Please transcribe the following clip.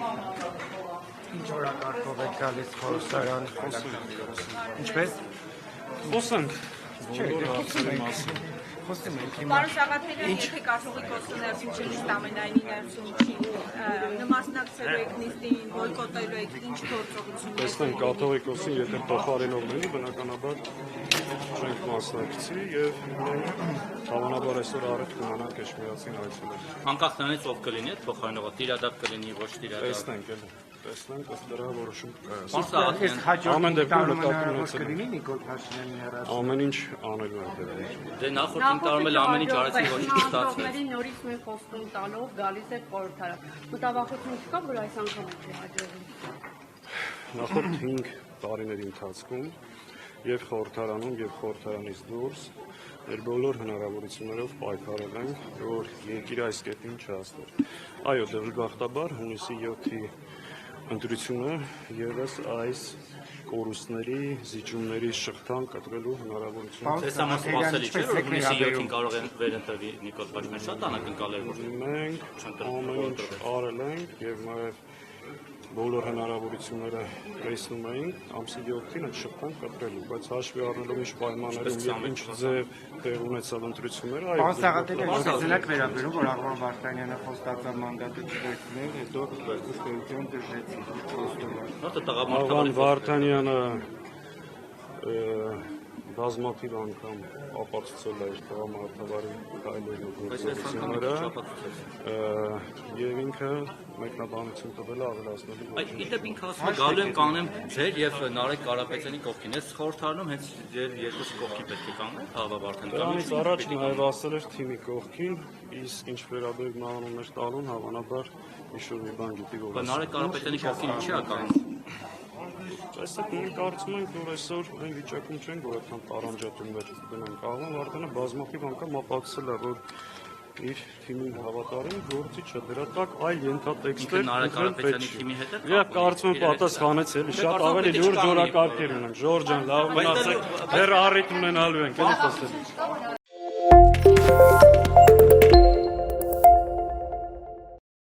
Ինչ օրակարգով եք գալիս խորհրդարան ինչպես Խոսենք Պարոն Սաղաթելյան, եթե կարգողի կոստը ներսում չի նիստ ամենայնի ներսում չի, նմասնակցելու եք նիստին, բոյկոտելու եք, ինչ գործողություն։ տեսնենք կաթողիկոսին, եթե փոխարինող լինի, բնականաբար չենք մասնակցի եւ հավանաբար այսօր առիթ կունենանք Էջմիածին այցելել։ Անկախ նրանից ով կլինի, այդ փոխարինողը տիրադատ կլինի, ոչ տիրադատ։ Տեսնենք, ըստ դրա որոշում Իսկ Ամեն դեպքում նկատի հաջորդ կլինի Նիկոլ Փաշինյանի հեռացումը ամեն ինչ անելու ենք դրա։ Դե նախորդին տարում էլ ամեն ինչ արեցի, ոչ ինչ չստացվեց։ Նորից մեր խոստում տալով գալիս է խորհրդարան։ Մտավախություն չկա, որ այս անգամ չի հաջողվի։ Նախորդ 5 տարիների ընթացքում եւ խորհրդարանում եւ խորհրդարանից դուրս մեր բոլոր հնարավորություններով պայքարել ենք, որ երկիրը այս կետին չհասներ։ Այո, դժբախտաբար հունիսի 7-ի ընտրությունը եւս այս կորուստների, զիջումների շղթան կտրելու հնարավորություն։ Այս ամեն սպասելի չէ, որ հունիսի 7-ին կարող են վերընտրվի Նիկոլ Փաշինյանը, շատ անակնկալ էր, որ մենք ամեն ինչ արել ենք եւ նաեւ բոլոր հնարավորությունները տեսնում էինք ամսի 7-ին այդ շղթան կտրելու, բայց հաշվի առնելով ինչ պայմաններում եւ ինչ ձև տեղ ունեցավ ընտրությունները, այո։ Պարոն Սաղաթելյան, եք վերաբերում, որ Աղվան Վարդանյանը խոստացավ մանդատը չվերցնել, հետո ըստեյության դժեցի խոստումը։ Աղվան Վարդանյանը բազմաթիվ անգամ ապացուցել է իր տղամարդավարի քայլերն ու գործողությունները եւ ինքը մեկնաբանություն տվել է ավելացնելու։ Այդ իդեպ ինքը ասում է գալու եմ կանեմ ձեր եւ Նարեկ Կարապետյանի կողքին։ Այս խորհրդարանում հենց ձեր երկուսի կողքի պետք է կանեն, Աղվան Դրանից առաջ նաեւ ասել էր թիմի կողքին, իսկ ինչ վերաբերում անուններ տալուն, հավանաբար ինչ-որ մի բան գիտի որ։ Բայց Նարեկ Կարապետյանի կողքին ինչի է կանում։ Այսօր մենք կարծում ենք, որ այսօր այն վիճակում չենք, որ այդքան տարանջատումներ դնենք։ Աղվան Վարդանը բազմաթիվ անգամ ապացուցել է, որ իր թիմին հավատարիմ գործիչ է, դրա տակ այլ ենթատեքստեր Նարեկ Կարապետյանի թիմի հետ է։ Եվ կարծում եմ պատասխանեց էլի, շատ ավելի լուրջ օրակարգեր ունեմ։ Ժորժ ջան, լավ մնացեք, դեռ առիթ ունենալու ենք, էլի խոսել։